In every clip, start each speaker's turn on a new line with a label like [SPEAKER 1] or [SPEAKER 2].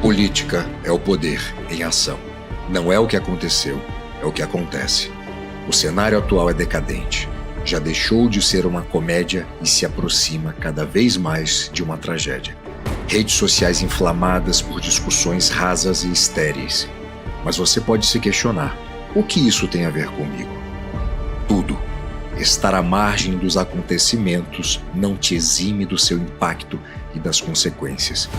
[SPEAKER 1] Política é o poder em ação. Não é o que aconteceu, é o que acontece. O cenário atual é decadente. Já deixou de ser uma comédia e se aproxima cada vez mais de uma tragédia. Redes sociais inflamadas por discussões rasas e estéreis. Mas você pode se questionar: o que isso tem a ver comigo? Tudo. Estar à margem dos acontecimentos não te exime do seu impacto e das consequências.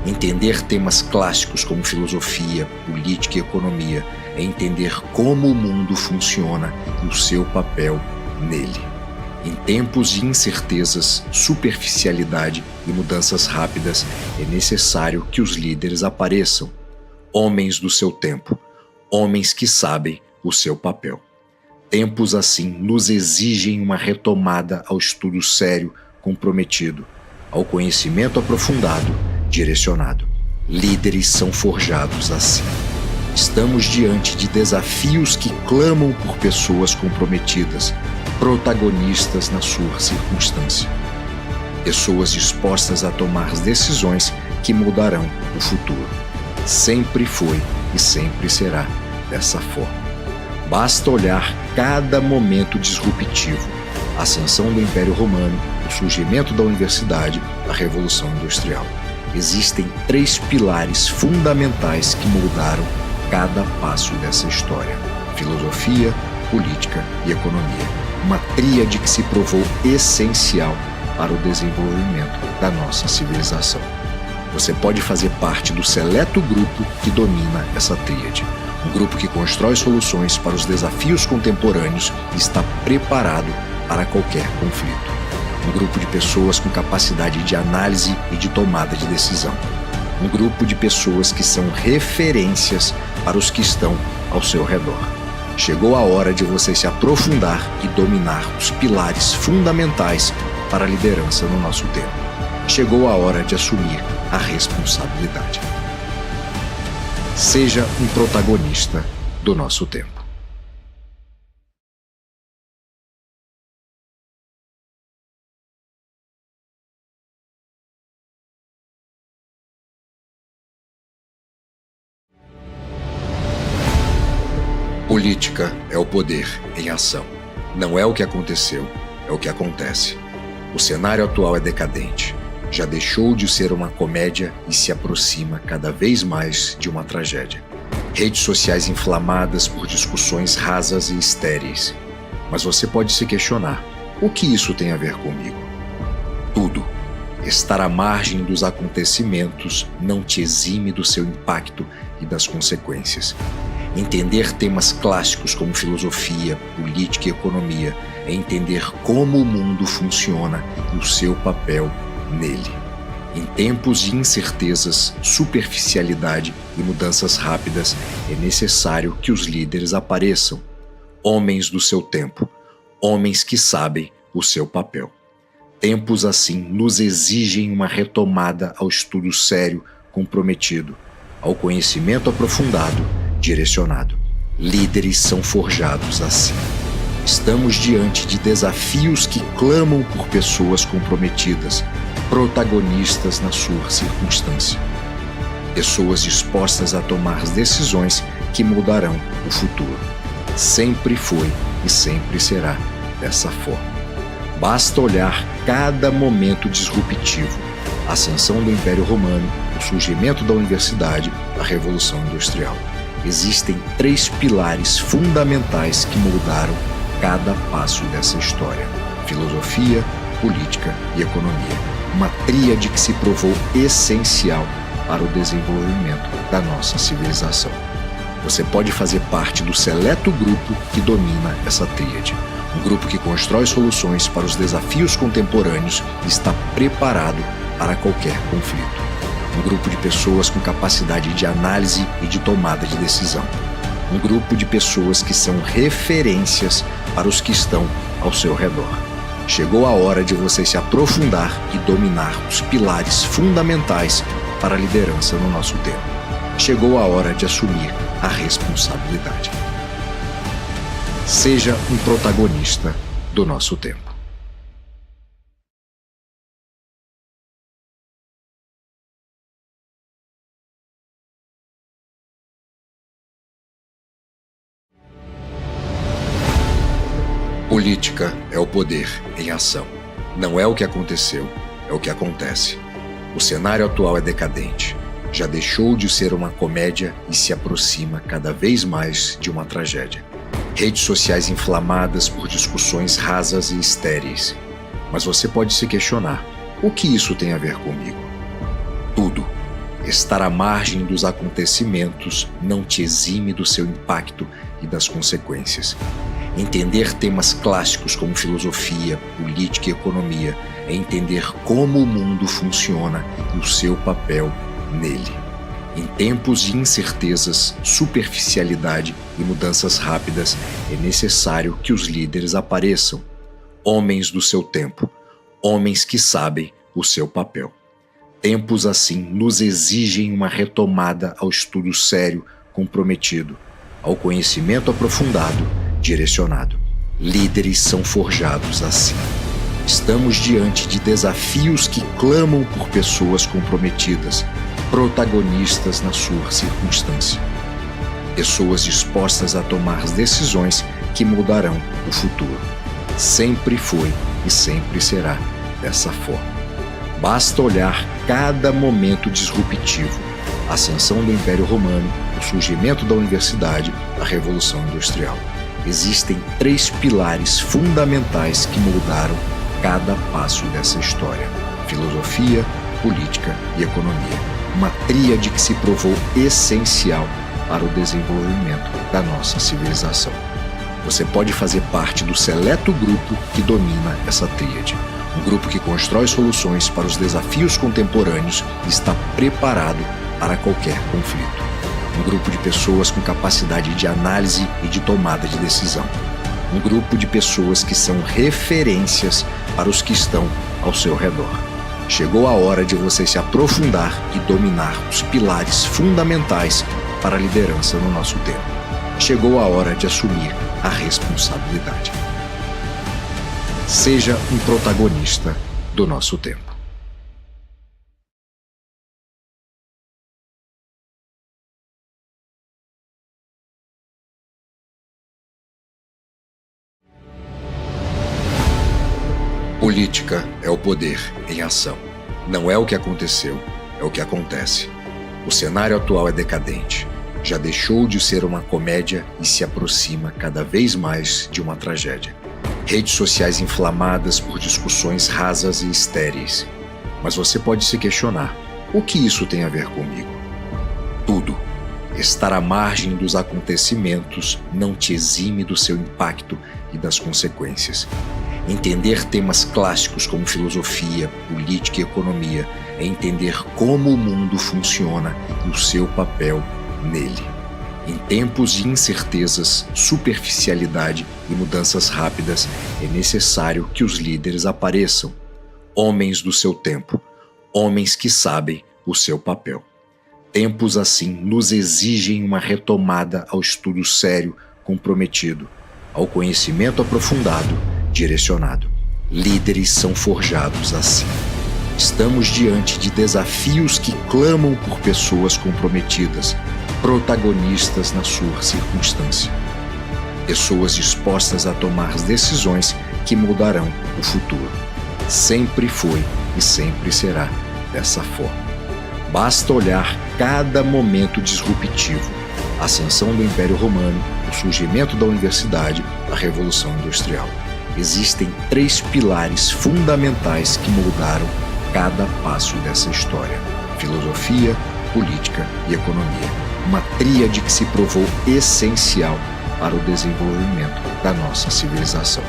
[SPEAKER 1] Entender temas clássicos como filosofia, política e economia é entender como o mundo funciona e o seu papel nele. Em tempos de incertezas, superficialidade e mudanças rápidas, é necessário que os líderes apareçam. Homens do seu tempo, homens que sabem o seu papel. Tempos assim nos exigem uma retomada ao estudo sério, comprometido, ao conhecimento aprofundado, direcionado. Líderes são forjados assim. Estamos diante de desafios que clamam por pessoas comprometidas, protagonistas na sua circunstância. Pessoas dispostas a tomar decisões que mudarão o futuro. Sempre foi e sempre será dessa forma. Basta olhar cada momento disruptivo: a ascensão do Império Romano, o surgimento da universidade, a Revolução Industrial. Existem 3 pilares fundamentais que moldaram cada passo dessa história: filosofia, política e economia. Uma tríade que se provou essencial para o desenvolvimento da nossa civilização. Você pode fazer parte do seleto grupo que domina essa tríade. Um grupo que constrói soluções para os desafios contemporâneos e está preparado para qualquer conflito. Um grupo de pessoas com capacidade de análise e de tomada de decisão. Um grupo de pessoas que são referências para os que estão ao seu redor. Chegou a hora de você se aprofundar e dominar os pilares fundamentais para a liderança no nosso tempo. Chegou a hora de assumir a responsabilidade. Seja um protagonista do nosso tempo. Política é o poder em ação. Não é o que aconteceu, é o que acontece. O cenário atual é decadente. Já deixou de ser uma comédia e se aproxima cada vez mais de uma tragédia. Redes sociais inflamadas por discussões rasas e estéreis. Mas você pode se questionar: o que isso tem a ver comigo? Tudo. Estar à margem dos acontecimentos não te exime do seu impacto e das consequências. Entender temas clássicos como filosofia, política e economia é entender como o mundo funciona e o seu papel nele. Em tempos de incertezas, superficialidade e mudanças rápidas, é necessário que os líderes apareçam. Homens do seu tempo, homens que sabem o seu papel. Tempos assim nos exigem uma retomada ao estudo sério, comprometido, ao conhecimento aprofundado, direcionado. Líderes são forjados assim. Estamos diante de desafios que clamam por pessoas comprometidas, protagonistas na sua circunstância. Pessoas dispostas a tomar decisões que mudarão o futuro. Sempre foi e sempre será dessa forma. Basta olhar cada momento disruptivo: a ascensão do Império Romano, o surgimento da universidade, a Revolução Industrial. Existem 3 pilares fundamentais que moldaram cada passo dessa história: filosofia, política e economia. Uma tríade que se provou essencial para o desenvolvimento da nossa civilização. Você pode fazer parte do seleto grupo que domina essa tríade. Um grupo que constrói soluções para os desafios contemporâneos e está preparado para qualquer conflito. Um grupo de pessoas com capacidade de análise e de tomada de decisão. Um grupo de pessoas que são referências para os que estão ao seu redor. Chegou a hora de você se aprofundar e dominar os pilares fundamentais para a liderança no nosso tempo. Chegou a hora de assumir a responsabilidade. Seja um protagonista do nosso tempo. Política é o poder em ação. Não é o que aconteceu, é o que acontece. O cenário atual é decadente. Já deixou de ser uma comédia e se aproxima cada vez mais de uma tragédia. Redes sociais inflamadas por discussões rasas e estéreis. Mas você pode se questionar: o que isso tem a ver comigo? Tudo. Estar à margem dos acontecimentos não te exime do seu impacto e das consequências. Entender temas clássicos como filosofia, política e economia é entender como o mundo funciona e o seu papel nele. Em tempos de incertezas, superficialidade e mudanças rápidas, é necessário que os líderes apareçam. Homens do seu tempo, homens que sabem o seu papel. Tempos assim nos exigem uma retomada ao estudo sério, comprometido, ao conhecimento aprofundado, direcionado. Líderes são forjados assim. Estamos diante de desafios que clamam por pessoas comprometidas, protagonistas na sua circunstância. Pessoas dispostas a tomar as decisões que mudarão o futuro. Sempre foi e sempre será dessa forma. Basta olhar cada momento disruptivo: a ascensão do Império Romano, o surgimento da universidade, a Revolução Industrial. Existem 3 pilares fundamentais que moldaram cada passo dessa história: filosofia, política e economia. Uma tríade que se provou essencial para o desenvolvimento da nossa civilização. Você pode fazer parte do seleto grupo que domina essa tríade. Um grupo que constrói soluções para os desafios contemporâneos e está preparado para qualquer conflito. Um grupo de pessoas com capacidade de análise e de tomada de decisão. Um grupo de pessoas que são referências para os que estão ao seu redor. Chegou a hora de você se aprofundar e dominar os pilares fundamentais para a liderança no nosso tempo. Chegou a hora de assumir a responsabilidade. Seja um protagonista do nosso tempo. Política é o poder em ação. Não é o que aconteceu, é o que acontece. O cenário atual é decadente. Já deixou de ser uma comédia e se aproxima cada vez mais de uma tragédia. Redes sociais inflamadas por discussões rasas e estéreis. Mas você pode se questionar: o que isso tem a ver comigo? Tudo. Estar à margem dos acontecimentos não te exime do seu impacto e das consequências. Entender temas clássicos como filosofia, política e economia é entender como o mundo funciona e o seu papel nele. Em tempos de incertezas, superficialidade e mudanças rápidas, é necessário que os líderes apareçam. Homens do seu tempo, homens que sabem o seu papel. Tempos assim nos exigem uma retomada ao estudo sério, comprometido, ao conhecimento aprofundado, direcionado. Líderes são forjados assim. Estamos diante de desafios que clamam por pessoas comprometidas, protagonistas na sua circunstância. Pessoas dispostas a tomar as decisões que mudarão o futuro. Sempre foi e sempre será dessa forma. Basta olhar cada momento disruptivo: a ascensão do Império Romano, o surgimento da universidade, a Revolução Industrial. Existem 3 pilares fundamentais que moldaram cada passo dessa história: filosofia, política e economia. Uma tríade que se provou essencial para o desenvolvimento da nossa civilização.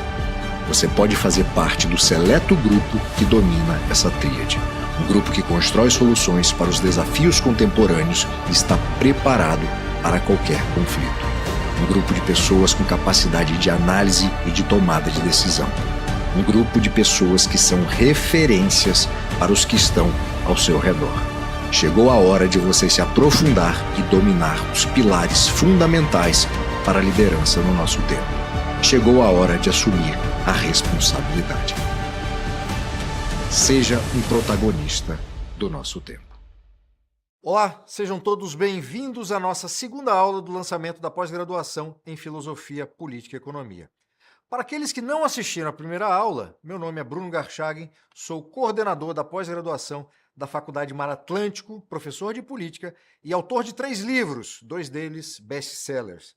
[SPEAKER 1] Você pode fazer parte do seleto grupo que domina essa tríade. Um grupo que constrói soluções para os desafios contemporâneos e está preparado para qualquer conflito. Um grupo de pessoas com capacidade de análise e de tomada de decisão. Um grupo de pessoas que são referências para os que estão ao seu redor. Chegou a hora de você se aprofundar e dominar os pilares fundamentais para a liderança no nosso tempo. Chegou a hora de assumir a responsabilidade. Seja um protagonista do nosso tempo.
[SPEAKER 2] Olá, sejam todos bem-vindos à nossa segunda aula do lançamento da pós-graduação em Filosofia, Política e Economia. Para aqueles que não assistiram à primeira aula, meu nome é Bruno Garchagen, sou coordenador da pós-graduação da Faculdade Mar Atlântico, professor de política e autor de 3 livros, 2 deles best-sellers.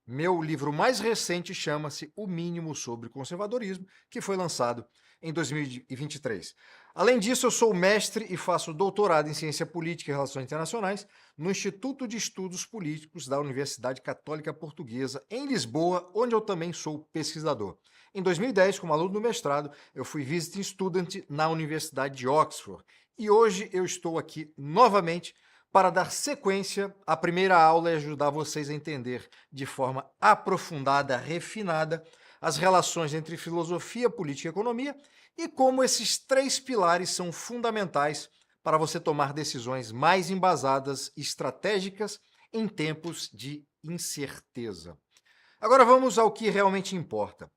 [SPEAKER 2] Meu livro mais recente chama-se O Mínimo sobre Conservadorismo, que foi lançado em 2023. Além disso, eu sou mestre e faço doutorado em Ciência Política e Relações Internacionais no Instituto de Estudos Políticos da Universidade Católica Portuguesa, em Lisboa, onde eu também sou pesquisador. Em 2010, como aluno do mestrado, eu fui visiting student na Universidade de Oxford. E hoje eu estou aqui novamente para dar sequência à primeira aula e ajudar vocês a entender de forma aprofundada, refinada, as relações entre filosofia, política e economia e como esses 3 pilares são fundamentais para você tomar decisões mais embasadas e estratégicas em tempos de incerteza. Agora vamos ao que realmente importa.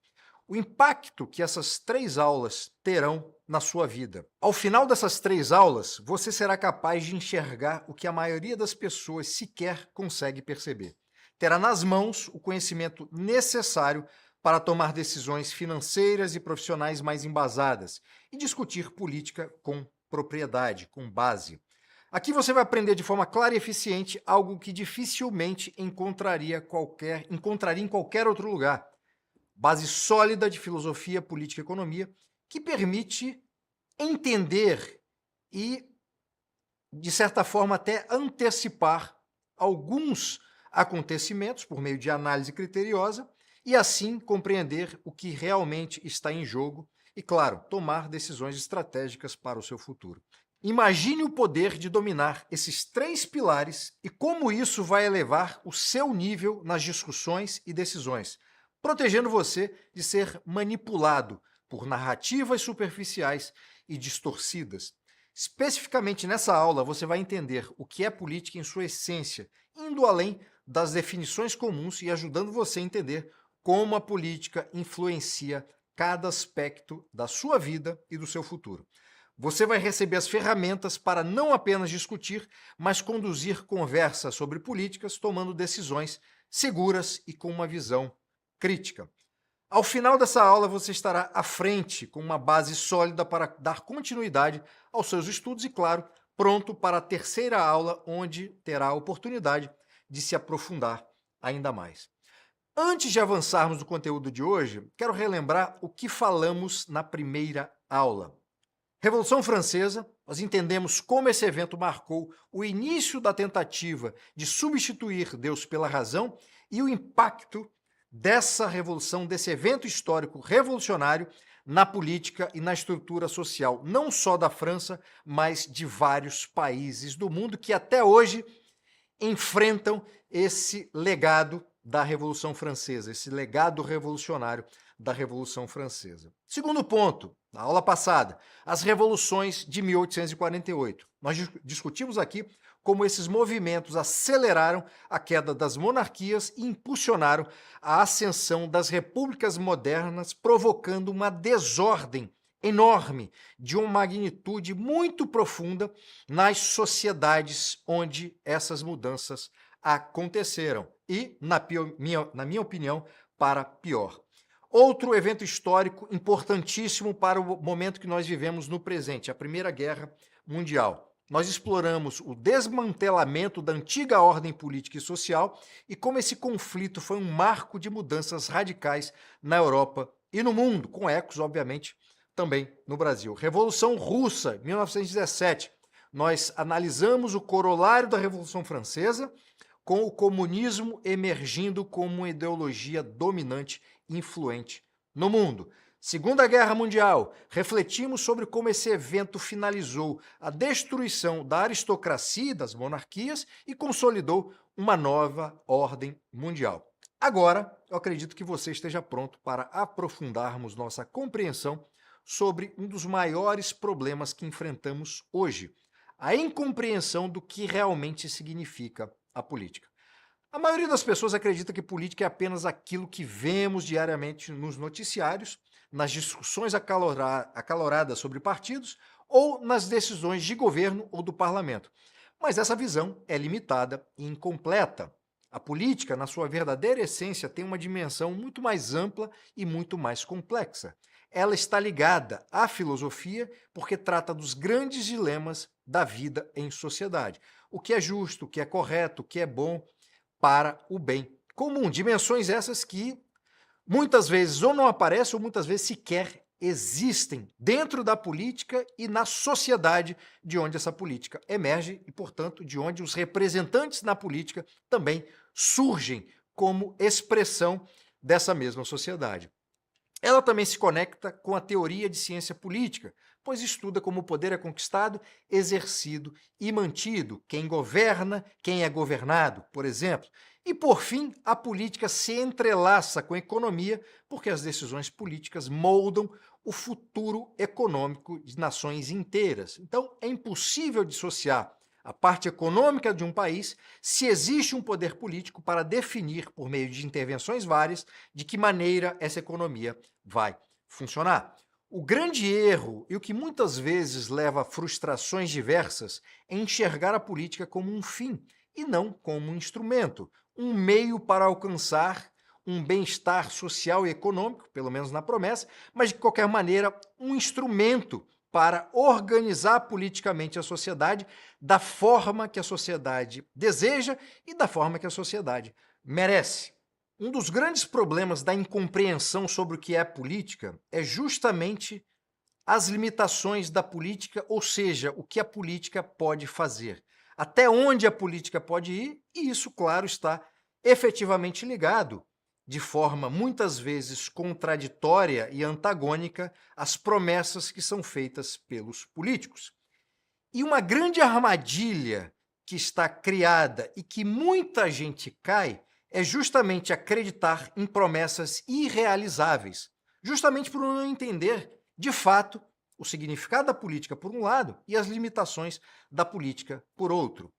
[SPEAKER 2] O impacto que essas 3 aulas terão na sua vida. Ao final dessas 3 aulas, você será capaz de enxergar o que a maioria das pessoas sequer consegue perceber. Terá nas mãos o conhecimento necessário para tomar decisões financeiras e profissionais mais embasadas e discutir política com propriedade, com base. Aqui você vai aprender de forma clara e eficiente algo que dificilmente encontraria em qualquer outro lugar. Base sólida de filosofia, política e economia, que permite entender e, de certa forma, até antecipar alguns acontecimentos por meio de análise criteriosa e, assim, compreender o que realmente está em jogo e, claro, tomar decisões estratégicas para o seu futuro. Imagine o poder de dominar esses 3 pilares e como isso vai elevar o seu nível nas discussões e decisões, protegendo você de ser manipulado por narrativas superficiais e distorcidas. Especificamente nessa aula, você vai entender o que é política em sua essência, indo além das definições comuns e ajudando você a entender como a política influencia cada aspecto da sua vida e do seu futuro. Você vai receber as ferramentas para não apenas discutir, mas conduzir conversas sobre políticas, tomando decisões seguras e com uma visão crítica. Ao final dessa aula, você estará à frente com uma base sólida para dar continuidade aos seus estudos e, claro, pronto para a terceira aula, onde terá a oportunidade de se aprofundar ainda mais. Antes de avançarmos no conteúdo de hoje, quero relembrar o que falamos na primeira aula. Revolução Francesa, nós entendemos como esse evento marcou o início da tentativa de substituir Deus pela razão e o impacto dessa revolução, desse evento histórico revolucionário na política e na estrutura social, não só da França, mas de vários países do mundo que até hoje enfrentam esse legado da Revolução Francesa, esse legado revolucionário da Revolução Francesa. Segundo ponto, na aula passada, as revoluções de 1848. Nós discutimos aqui como esses movimentos aceleraram a queda das monarquias e impulsionaram a ascensão das repúblicas modernas, provocando uma desordem enorme, de uma magnitude muito profunda nas sociedades onde essas mudanças aconteceram e, na minha opinião, para pior. Outro evento histórico importantíssimo para o momento que nós vivemos no presente, a Primeira Guerra Mundial. Nós exploramos o desmantelamento da antiga ordem política e social e como esse conflito foi um marco de mudanças radicais na Europa e no mundo, com ecos, obviamente, também no Brasil. Revolução Russa, 1917. Nós analisamos o corolário da Revolução Francesa com o comunismo emergindo como uma ideologia dominante e influente no mundo. Segunda Guerra Mundial, refletimos sobre como esse evento finalizou a destruição da aristocracia e das monarquias e consolidou uma nova ordem mundial. Agora, eu acredito que você esteja pronto para aprofundarmos nossa compreensão sobre um dos maiores problemas que enfrentamos hoje, a incompreensão do que realmente significa a política. A maioria das pessoas acredita que política é apenas aquilo que vemos diariamente nos noticiários, nas discussões acaloradas sobre partidos ou nas decisões de governo ou do parlamento. Mas essa visão é limitada e incompleta. A política, na sua verdadeira essência, tem uma dimensão muito mais ampla e muito mais complexa. Ela está ligada à filosofia porque trata dos grandes dilemas da vida em sociedade. O que é justo, o que é correto, o que é bom para o bem comum. Dimensões essas que muitas vezes ou não aparecem ou muitas vezes sequer existem dentro da política e na sociedade de onde essa política emerge e, portanto, de onde os representantes na política também surgem como expressão dessa mesma sociedade. Ela também se conecta com a teoria de ciência política, pois estuda como o poder é conquistado, exercido e mantido, quem governa, quem é governado, por exemplo. E, por fim, a política se entrelaça com a economia, porque as decisões políticas moldam o futuro econômico de nações inteiras. Então, é impossível dissociar a parte econômica de um país se existe um poder político para definir, por meio de intervenções várias, de que maneira essa economia vai funcionar. O grande erro e o que muitas vezes leva a frustrações diversas é enxergar a política como um fim e não como um instrumento, um meio para alcançar um bem-estar social e econômico, pelo menos na promessa, mas de qualquer maneira um instrumento para organizar politicamente a sociedade da forma que a sociedade deseja e da forma que a sociedade merece. Um dos grandes problemas da incompreensão sobre o que é política é justamente as limitações da política, ou seja, o que a política pode fazer, até onde a política pode ir, e isso, claro, está efetivamente ligado de forma muitas vezes contraditória e antagônica às promessas que são feitas pelos políticos. E uma grande armadilha que está criada e que muita gente cai é justamente acreditar em promessas irrealizáveis, justamente por não entender, de fato, o significado da política por um lado e as limitações da política por outro.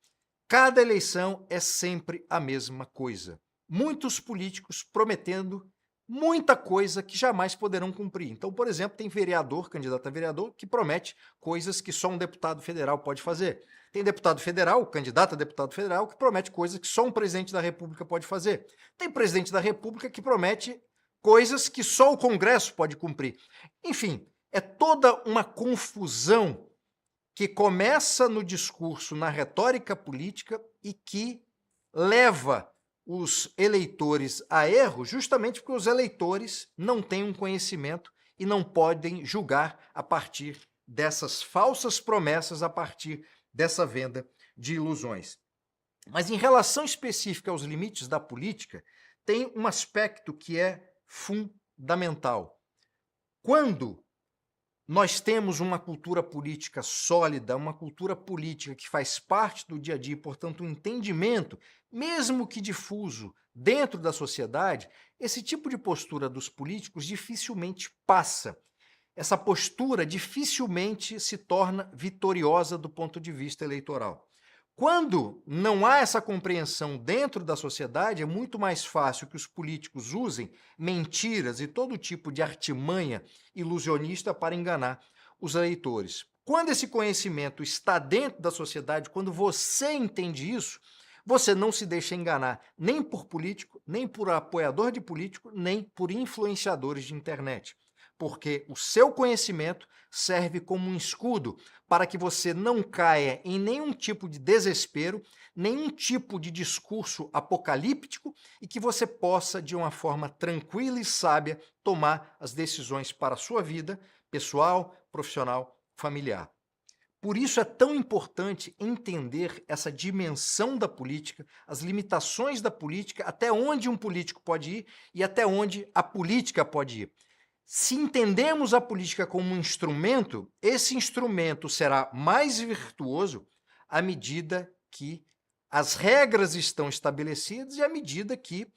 [SPEAKER 2] Cada eleição é sempre a mesma coisa. Muitos políticos prometendo muita coisa que jamais poderão cumprir. Então, por exemplo, tem vereador, candidato a vereador, que promete coisas que só um deputado federal pode fazer. Tem deputado federal, candidato a deputado federal, que promete coisas que só um presidente da República pode fazer. Tem presidente da República que promete coisas que só o Congresso pode cumprir. Enfim, é toda uma confusão que começa no discurso, na retórica política e que leva os eleitores a erro justamente porque os eleitores não têm um conhecimento e não podem julgar a partir dessas falsas promessas, a partir dessa venda de ilusões. Mas em relação específica aos limites da política, tem um aspecto que é fundamental. Quando nós temos uma cultura política sólida, uma cultura política que faz parte do dia a dia, portanto, um entendimento, mesmo que difuso, dentro da sociedade, esse tipo de postura dos políticos dificilmente passa. Essa postura dificilmente se torna vitoriosa do ponto de vista eleitoral. Quando não há essa compreensão dentro da sociedade, é muito mais fácil que os políticos usem mentiras e todo tipo de artimanha ilusionista para enganar os eleitores. Quando esse conhecimento está dentro da sociedade, quando você entende isso, você não se deixa enganar nem por político, nem por apoiador de político, nem por influenciadores de internet. Porque o seu conhecimento serve como um escudo para que você não caia em nenhum tipo de desespero, nenhum tipo de discurso apocalíptico e que você possa, de uma forma tranquila e sábia, tomar as decisões para a sua vida pessoal, profissional, familiar. Por isso é tão importante entender essa dimensão da política, as limitações da política, até onde um político pode ir e até onde a política pode ir. Se entendemos a política como um instrumento, esse instrumento será mais virtuoso à medida que as regras estão estabelecidas e à medida que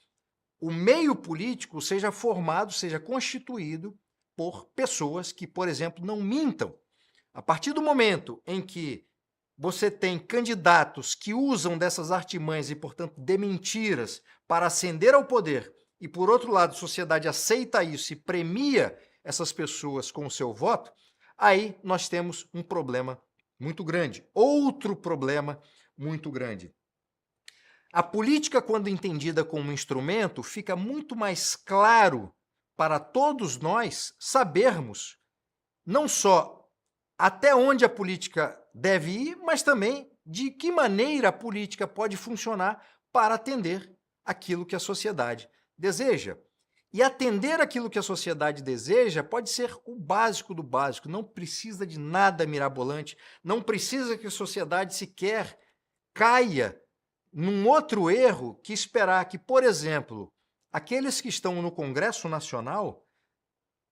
[SPEAKER 2] o meio político seja formado, seja constituído por pessoas que, por exemplo, não mintam. A partir do momento em que você tem candidatos que usam dessas artimanhas e, portanto, de mentiras para ascender ao poder, e, por outro lado, a sociedade aceita isso e premia essas pessoas com o seu voto, aí nós temos um problema muito grande. Outro problema muito grande. A política, quando entendida como instrumento, fica muito mais claro para todos nós sabermos não só até onde a política deve ir, mas também de que maneira a política pode funcionar para atender aquilo que a sociedade deseja. E atender aquilo que a sociedade deseja pode ser o básico do básico, não precisa de nada mirabolante, não precisa que a sociedade sequer caia num outro erro que esperar que, por exemplo, aqueles que estão no Congresso Nacional,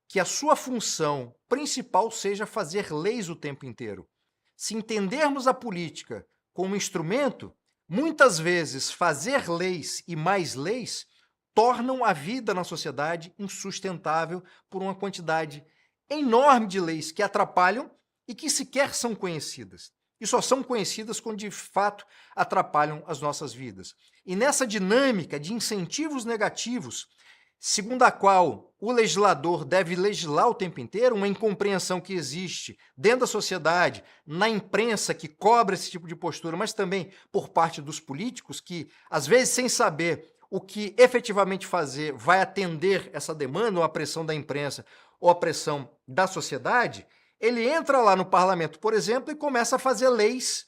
[SPEAKER 2] que a sua função principal seja fazer leis o tempo inteiro. Se entendermos a política como instrumento, muitas vezes fazer leis e mais leis tornam a vida na sociedade insustentável por uma quantidade enorme de leis que atrapalham e que sequer são conhecidas. E só são conhecidas quando de fato atrapalham as nossas vidas. E nessa dinâmica de incentivos negativos, segundo a qual o legislador deve legislar o tempo inteiro, uma incompreensão que existe dentro da sociedade, na imprensa que cobra esse tipo de postura, mas também por parte dos políticos que, às vezes, sem saber o que efetivamente fazer, vai atender essa demanda, ou a pressão da imprensa, ou a pressão da sociedade, ele entra lá no parlamento, por exemplo, e começa a fazer leis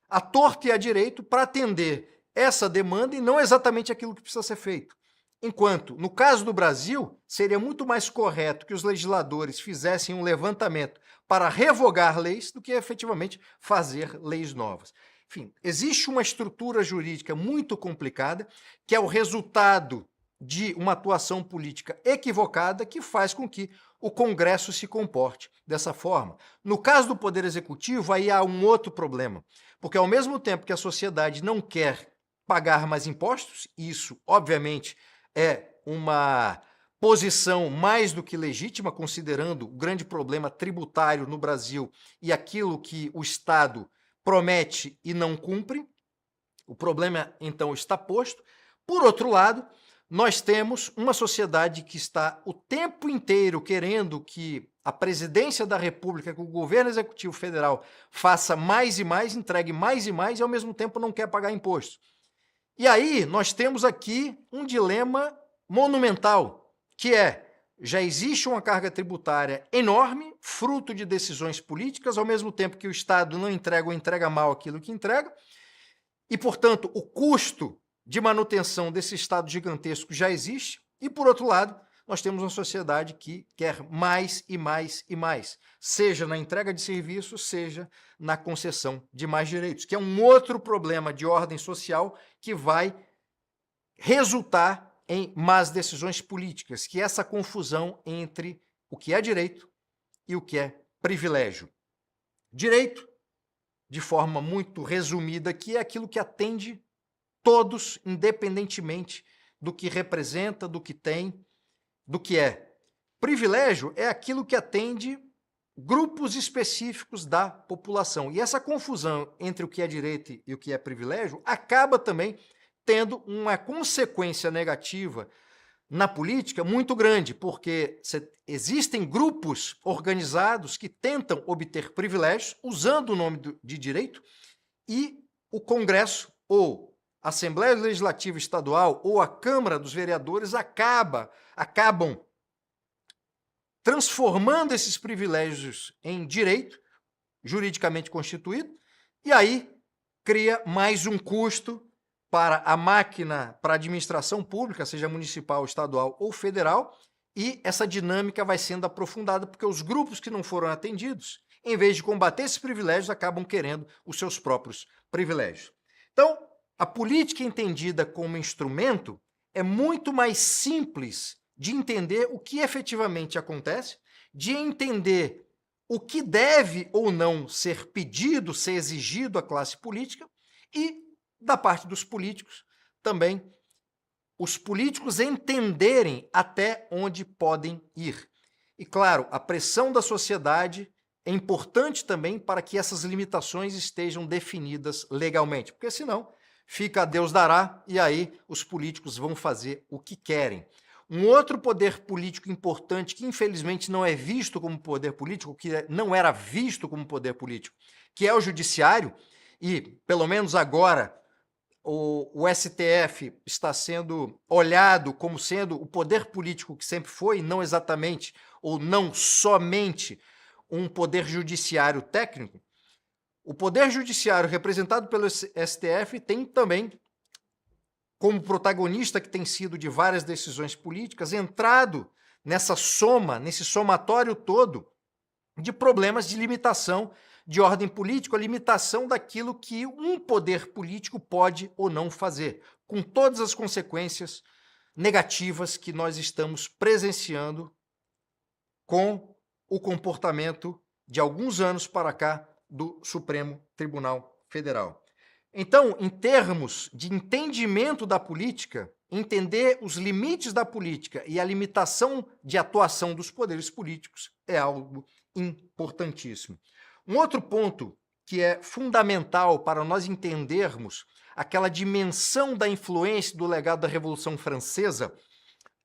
[SPEAKER 2] à torta e à direito para atender essa demanda e não exatamente aquilo que precisa ser feito. Enquanto, no caso do Brasil, seria muito mais correto que os legisladores fizessem um levantamento para revogar leis do que efetivamente fazer leis novas. Enfim, existe uma estrutura jurídica muito complicada, que é o resultado de uma atuação política equivocada que faz com que o Congresso se comporte dessa forma. No caso do Poder Executivo, aí há um outro problema, porque ao mesmo tempo que a sociedade não quer pagar mais impostos, isso, obviamente, é uma posição mais do que legítima, considerando o grande problema tributário no Brasil e aquilo que o Estado promete e não cumpre. O problema, então, está posto. Por outro lado, nós temos uma sociedade que está o tempo inteiro querendo que a presidência da República, que o governo executivo federal faça mais e mais, entregue mais e ao mesmo tempo não quer pagar imposto. E aí nós temos aqui um dilema monumental, que é, já existe uma carga tributária enorme, fruto de decisões políticas, ao mesmo tempo que o Estado não entrega ou entrega mal aquilo que entrega, e, portanto, o custo de manutenção desse Estado gigantesco já existe, e, por outro lado, nós temos uma sociedade que quer mais e mais, seja na entrega de serviços, seja na concessão de mais direitos, que é um outro problema de ordem social que vai resultar em más decisões políticas, que é essa confusão entre o que é direito e o que é privilégio. Direito, de forma muito resumida, que é aquilo que atende todos, independentemente do que representa, do que tem, do que é. Privilégio é aquilo que atende grupos específicos da população. E essa confusão entre o que é direito e o que é privilégio acaba também tendo uma consequência negativa na política muito grande, porque existem grupos organizados que tentam obter privilégios usando o nome de direito, e o Congresso ou a Assembleia Legislativa Estadual ou a Câmara dos Vereadores acabam transformando esses privilégios em direito juridicamente constituído, e aí cria mais um custo para a máquina, para a administração pública, seja municipal, estadual ou federal, e essa dinâmica vai sendo aprofundada porque os grupos que não foram atendidos, em vez de combater esses privilégios, acabam querendo os seus próprios privilégios. Então, a política entendida como instrumento é muito mais simples de entender o que efetivamente acontece, de entender o que deve ou não ser pedido, ser exigido à classe política, e da parte dos políticos também, os políticos entenderem até onde podem ir. E claro, a pressão da sociedade é importante também para que essas limitações estejam definidas legalmente, porque senão fica a Deus dará e aí os políticos vão fazer o que querem. Um outro poder político importante que infelizmente não é visto como poder político, que não era visto como poder político, que é o judiciário, e pelo menos agora o STF está sendo olhado como sendo o poder político que sempre foi, não exatamente ou não somente um poder judiciário técnico, o poder judiciário representado pelo STF tem também, como protagonista que tem sido de várias decisões políticas, entrado nessa soma, nesse somatório todo de problemas de limitação de ordem política, a limitação daquilo que um poder político pode ou não fazer, com todas as consequências negativas que nós estamos presenciando com o comportamento de alguns anos para cá do Supremo Tribunal Federal. Então, em termos de entendimento da política, entender os limites da política e a limitação de atuação dos poderes políticos é algo importantíssimo. Um outro ponto que é fundamental para nós entendermos aquela dimensão da influência do legado da Revolução Francesa,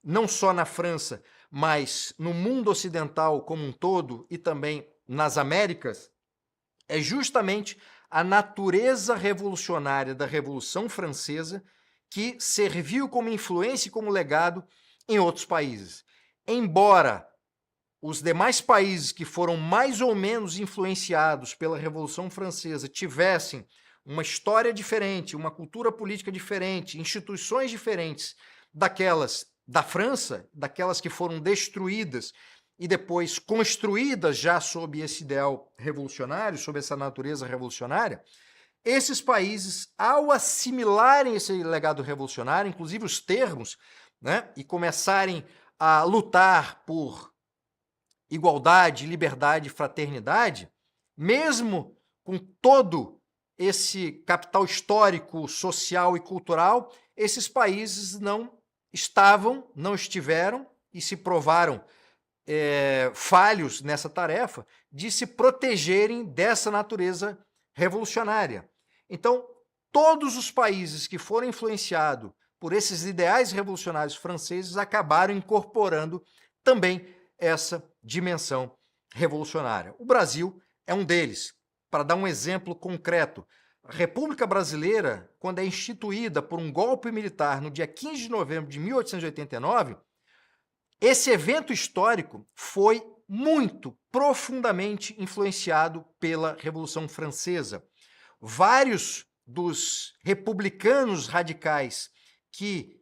[SPEAKER 2] não só na França, mas no mundo ocidental como um todo e também nas Américas, é justamente a natureza revolucionária da Revolução Francesa que serviu como influência e como legado em outros países. Embora os demais países que foram mais ou menos influenciados pela Revolução Francesa tivessem uma história diferente, uma cultura política diferente, instituições diferentes daquelas da França, daquelas que foram destruídas e depois construídas já sob esse ideal revolucionário, sob essa natureza revolucionária, esses países, ao assimilarem esse legado revolucionário, inclusive os termos, né, e começarem a lutar por igualdade, liberdade e fraternidade, mesmo com todo esse capital histórico, social e cultural, esses países não estiveram e se provaram falhos nessa tarefa de se protegerem dessa natureza revolucionária. Então, todos os países que foram influenciados por esses ideais revolucionários franceses acabaram incorporando também essa dimensão revolucionária. O Brasil é um deles. Para dar um exemplo concreto, a República Brasileira, quando é instituída por um golpe militar no dia 15 de novembro de 1889, esse evento histórico foi muito profundamente influenciado pela Revolução Francesa. Vários dos republicanos radicais que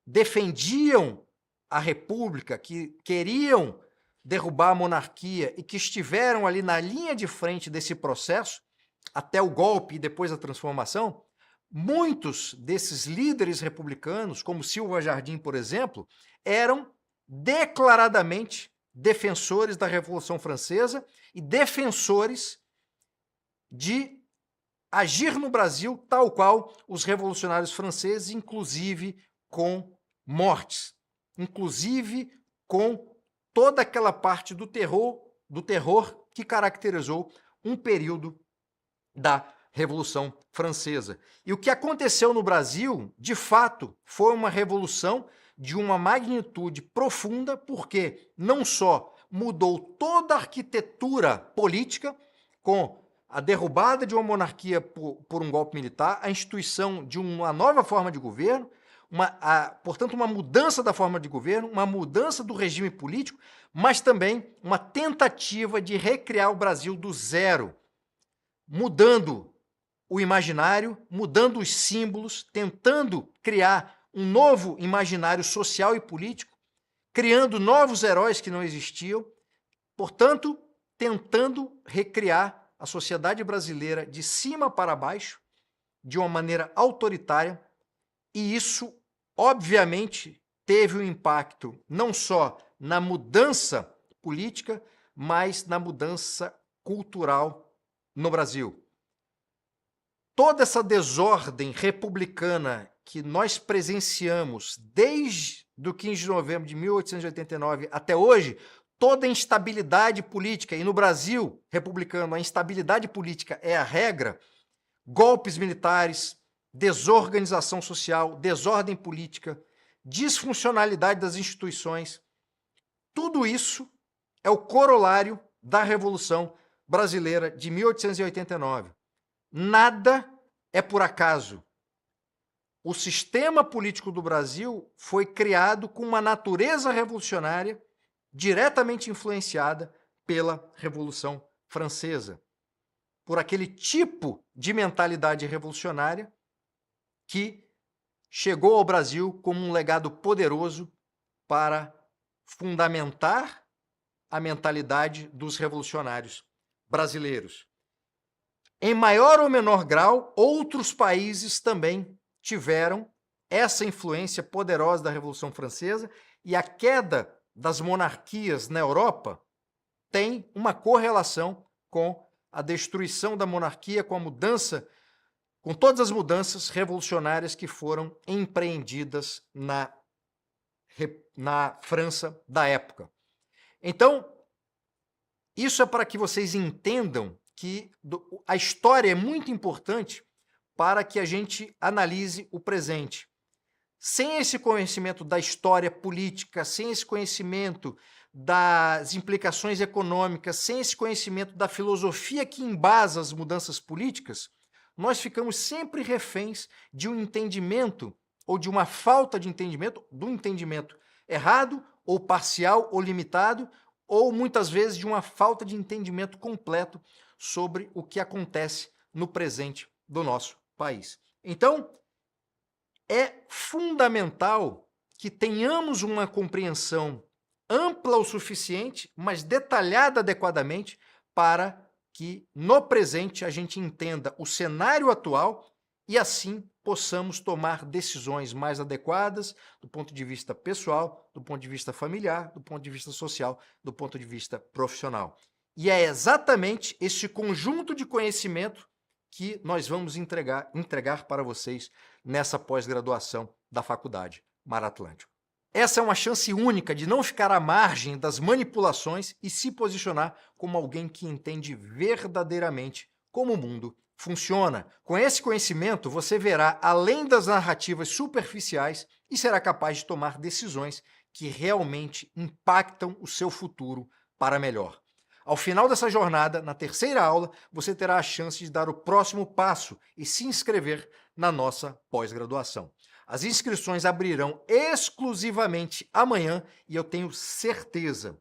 [SPEAKER 2] defendiam a República, que queriam derrubar a monarquia e que estiveram ali na linha de frente desse processo, até o golpe e depois a transformação, muitos desses líderes republicanos, como Silva Jardim, por exemplo, eram declaradamente defensores da Revolução Francesa e defensores de agir no Brasil tal qual os revolucionários franceses, inclusive com mortes, inclusive com toda aquela parte do terror que caracterizou um período da Revolução Francesa. E o que aconteceu no Brasil, de fato, foi uma revolução de uma magnitude profunda, porque não só mudou toda a arquitetura política, com a derrubada de uma monarquia por um golpe militar, a instituição de uma nova forma de governo, portanto, uma mudança da forma de governo, uma mudança do regime político, mas também uma tentativa de recriar o Brasil do zero, mudando o imaginário, mudando os símbolos, tentando criar um novo imaginário social e político, criando novos heróis que não existiam, portanto, tentando recriar a sociedade brasileira de cima para baixo, de uma maneira autoritária, e isso, obviamente, teve um impacto não só na mudança política, mas na mudança cultural no Brasil. Toda essa desordem republicana que nós presenciamos desde o 15 de novembro de 1889 até hoje, toda a instabilidade política, e no Brasil republicano a instabilidade política é a regra, golpes militares, desorganização social, desordem política, disfuncionalidade das instituições, tudo isso é o corolário da Revolução Brasileira de 1889. Nada é por acaso, o sistema político do Brasil foi criado com uma natureza revolucionária diretamente influenciada pela Revolução Francesa, por aquele tipo de mentalidade revolucionária que chegou ao Brasil como um legado poderoso para fundamentar a mentalidade dos revolucionários brasileiros. Em maior ou menor grau, outros países também tiveram essa influência poderosa da Revolução Francesa, e a queda das monarquias na Europa tem uma correlação com a destruição da monarquia, com a mudança, com todas as mudanças revolucionárias que foram empreendidas na França da época. Então, isso é para que vocês entendam que a história é muito importante para que a gente analise o presente. Sem esse conhecimento da história política, sem esse conhecimento das implicações econômicas, sem esse conhecimento da filosofia que embasa as mudanças políticas, nós ficamos sempre reféns de um entendimento ou de uma falta de entendimento, do entendimento errado ou parcial ou limitado, ou muitas vezes de uma falta de entendimento completo sobre o que acontece no presente do nosso país. Então, é fundamental que tenhamos uma compreensão ampla o suficiente, mas detalhada adequadamente, para que no presente a gente entenda o cenário atual e assim possamos tomar decisões mais adequadas do ponto de vista pessoal, do ponto de vista familiar, do ponto de vista social, do ponto de vista profissional. E é exatamente este conjunto de conhecimento que nós vamos entregar para vocês nessa pós-graduação da Faculdade Mar Atlântico. Essa é uma chance única de não ficar à margem das manipulações e se posicionar como alguém que entende verdadeiramente como o mundo funciona. Com esse conhecimento, você verá além das narrativas superficiais e será capaz de tomar decisões que realmente impactam o seu futuro para melhor. Ao final dessa jornada, na terceira aula, você terá a chance de dar o próximo passo e se inscrever na nossa pós-graduação. As inscrições abrirão exclusivamente amanhã e eu tenho certeza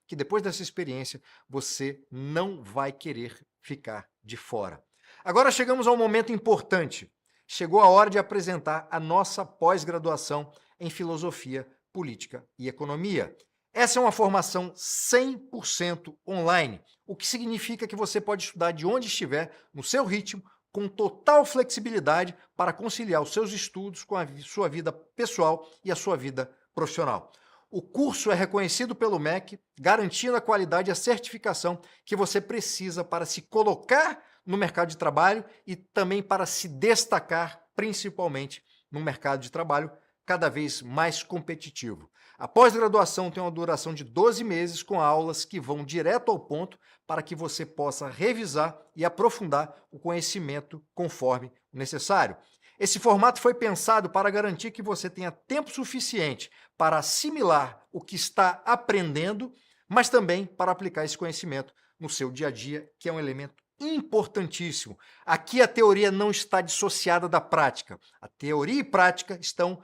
[SPEAKER 2] que depois dessa experiência você não vai querer ficar de fora. Agora chegamos a um momento importante. Chegou a hora de apresentar a nossa pós-graduação em Filosofia, Política e Economia. Essa é uma formação 100% online, o que significa que você pode estudar de onde estiver, no seu ritmo, com total flexibilidade para conciliar os seus estudos com a sua vida pessoal e a sua vida profissional. O curso é reconhecido pelo MEC, garantindo a qualidade e a certificação que você precisa para se colocar no mercado de trabalho e também para se destacar, principalmente no mercado de trabalho cada vez mais competitivo. A pós-graduação tem uma duração de 12 meses com aulas que vão direto ao ponto para que você possa revisar e aprofundar o conhecimento conforme necessário. Esse formato foi pensado para garantir que você tenha tempo suficiente para assimilar o que está aprendendo, mas também para aplicar esse conhecimento no seu dia a dia, que é um elemento importantíssimo. Aqui a teoria não está dissociada da prática. A teoria e prática estão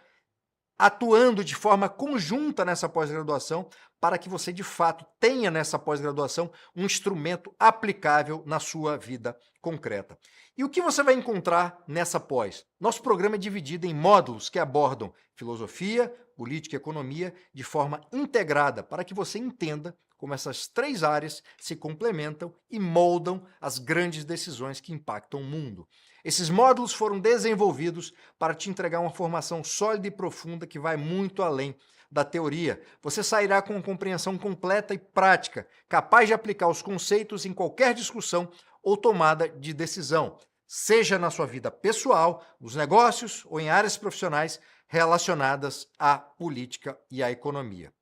[SPEAKER 2] atuando de forma conjunta nessa pós-graduação para que você, de fato, tenha nessa pós-graduação um instrumento aplicável na sua vida concreta. E o que você vai encontrar nessa pós? Nosso programa é dividido em módulos que abordam filosofia, política e economia de forma integrada para que você entenda como essas três áreas se complementam e moldam as grandes decisões que impactam o mundo. Esses módulos foram desenvolvidos para te entregar uma formação sólida e profunda que vai muito além da teoria. Você sairá com uma compreensão completa e prática, capaz de aplicar os conceitos em qualquer discussão ou tomada de decisão, seja na sua vida pessoal, nos negócios ou em áreas profissionais relacionadas à política e à economia.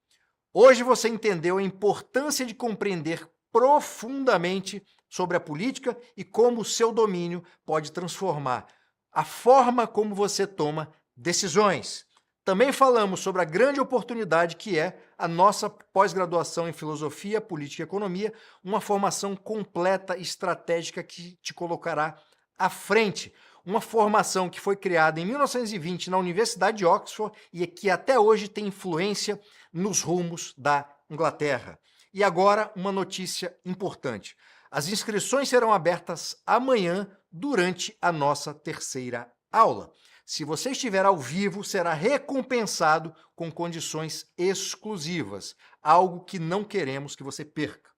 [SPEAKER 2] Hoje você entendeu a importância de compreender profundamente sobre a política e como o seu domínio pode transformar a forma como você toma decisões. Também falamos sobre a grande oportunidade que é a nossa pós-graduação em Filosofia, Política e Economia, uma formação completa e estratégica que te colocará à frente. uma formação que foi criada em 1920 na Universidade de Oxford e que até hoje tem influência nos rumos da Inglaterra. E agora, uma notícia importante. As inscrições serão abertas amanhã durante a nossa terceira aula. Se você estiver ao vivo, será recompensado com condições exclusivas, algo que não queremos que você perca.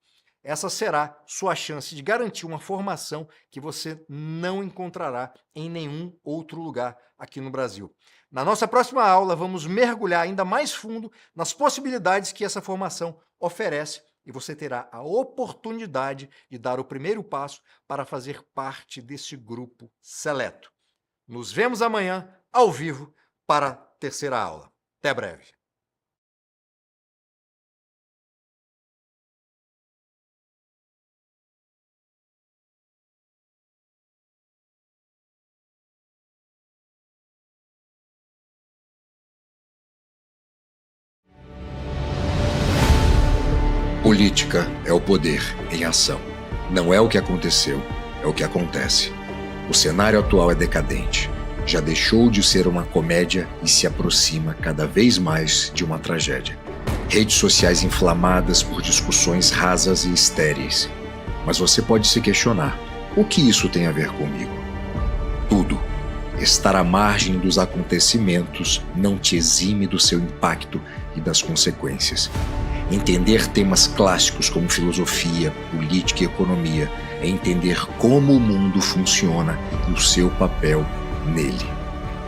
[SPEAKER 2] Essa será sua chance de garantir uma formação que você não encontrará em nenhum outro lugar aqui no Brasil. Na nossa próxima aula, vamos mergulhar ainda mais fundo nas possibilidades que essa formação oferece e você terá a oportunidade de dar o primeiro passo para fazer parte desse grupo seleto. Nos vemos amanhã, ao vivo, para a terceira aula. Até breve.
[SPEAKER 1] Política é o poder em ação. Não é o que aconteceu, é o que acontece. O cenário atual é decadente. Já deixou de ser uma comédia e se aproxima cada vez mais de uma tragédia. Redes sociais inflamadas por discussões rasas e estéreis. Mas você pode se questionar: o que isso tem a ver comigo? Tudo. Estar à margem dos acontecimentos não te exime do seu impacto e das consequências. Entender temas clássicos como filosofia, política e economia é entender como o mundo funciona e o seu papel nele.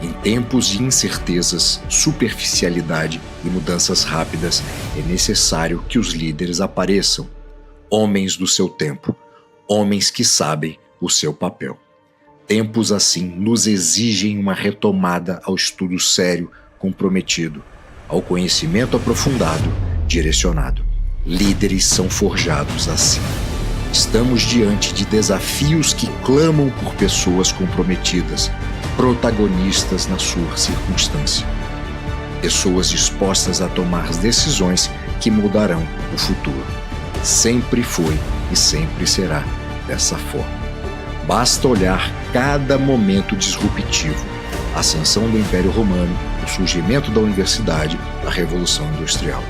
[SPEAKER 1] Em tempos de incertezas, superficialidade e mudanças rápidas, é necessário que os líderes apareçam. Homens do seu tempo, homens que sabem o seu papel. Tempos assim nos exigem uma retomada ao estudo sério, comprometido, ao conhecimento aprofundado, direcionado. Líderes são forjados assim. Estamos diante de desafios que clamam por pessoas comprometidas, protagonistas na sua circunstância. Pessoas dispostas a tomar as decisões que mudarão o futuro. Sempre foi e sempre será dessa forma. Basta olhar cada momento disruptivo: a ascensão do Império Romano, o surgimento da universidade, a Revolução Industrial.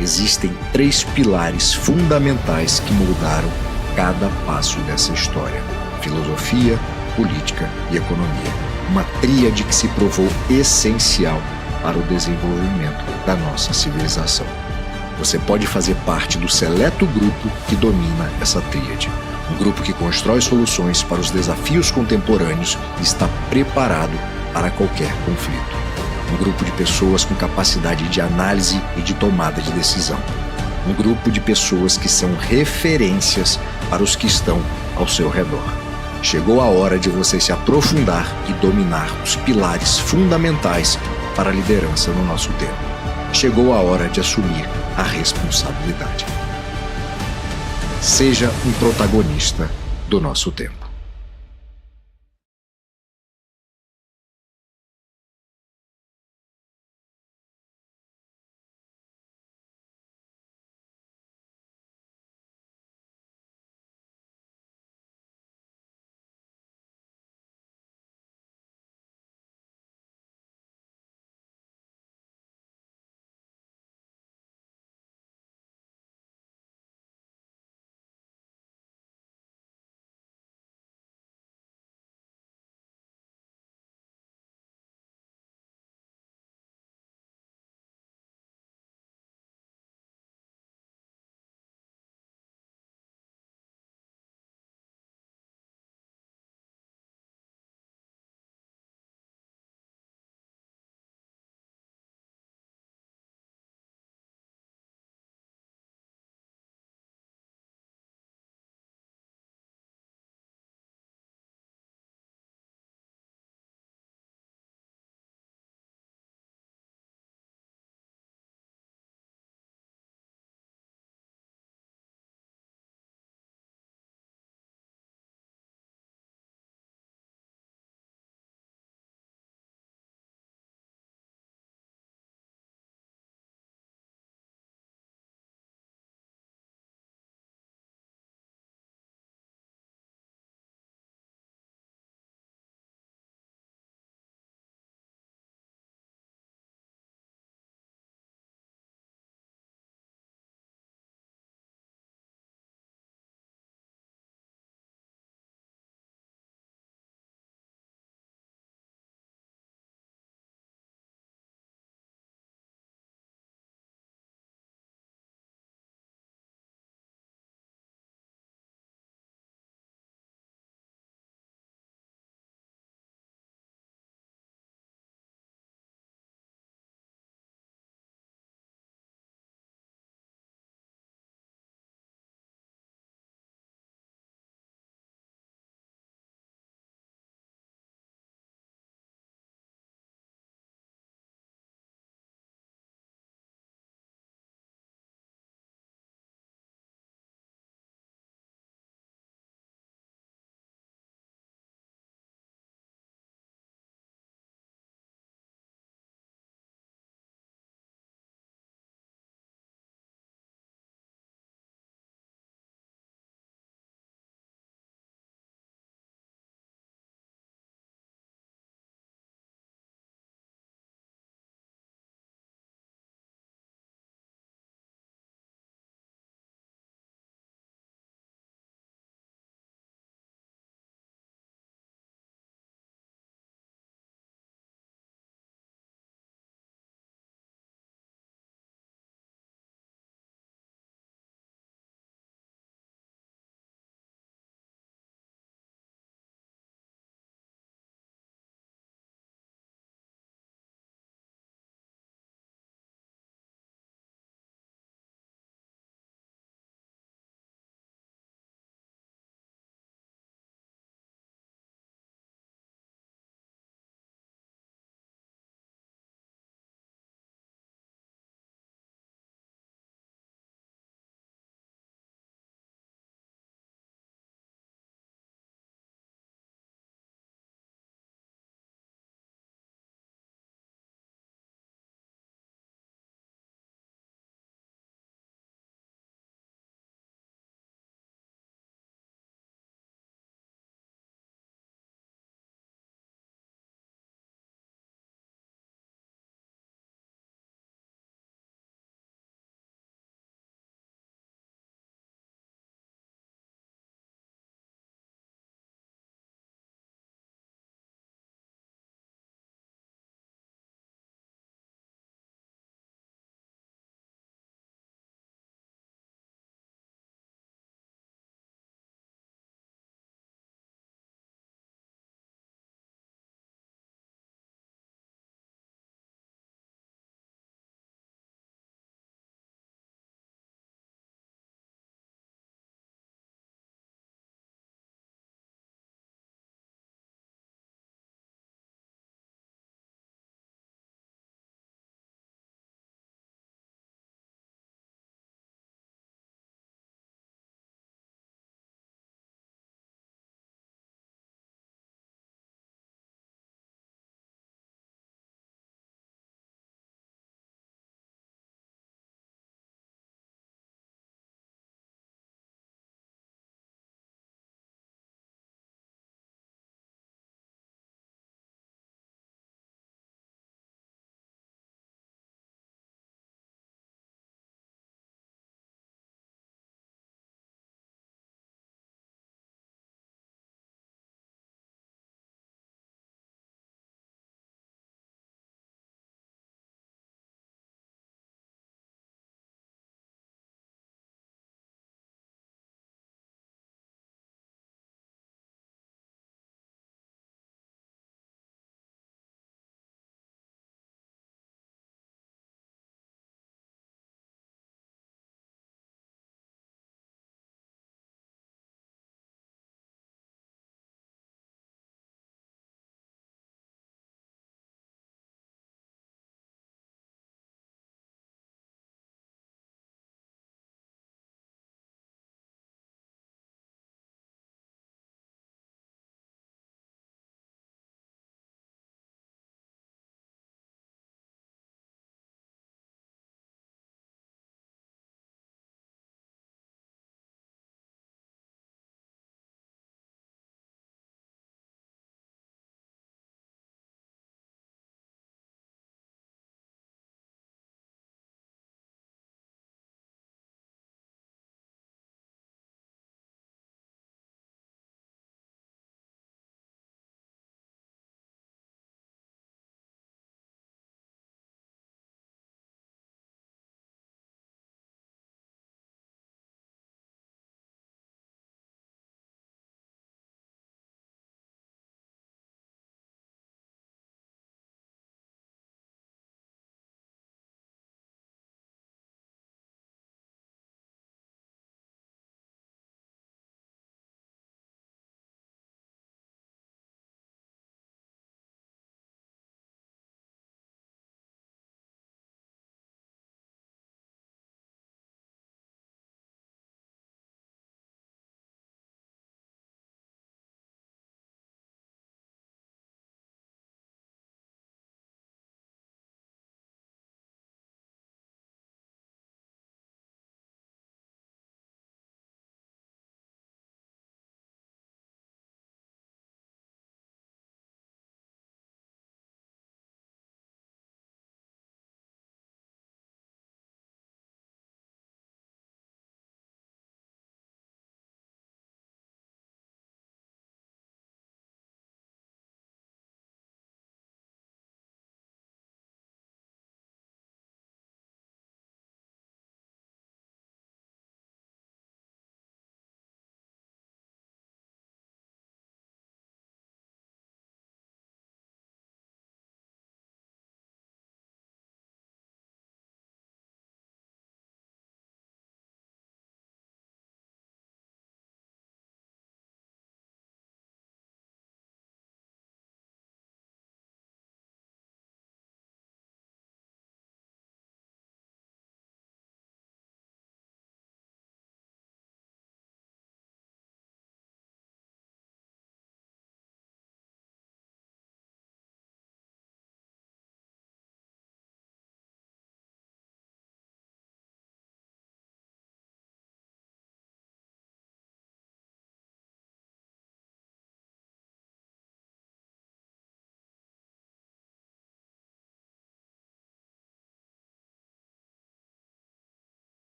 [SPEAKER 1] Existem 3 pilares fundamentais que moldaram cada passo dessa história: filosofia, política e economia. Uma tríade que se provou essencial para o desenvolvimento da nossa civilização. Você pode fazer parte do seleto grupo que domina essa tríade. Um grupo que constrói soluções para os desafios contemporâneos e está preparado para qualquer conflito. Um grupo de pessoas com capacidade de análise e de tomada de decisão. Um grupo de pessoas que são referências para os que estão ao seu redor. Chegou a hora de você se aprofundar e dominar os pilares fundamentais para a liderança no nosso tempo. Chegou a hora de assumir a responsabilidade. Seja um protagonista do nosso tempo.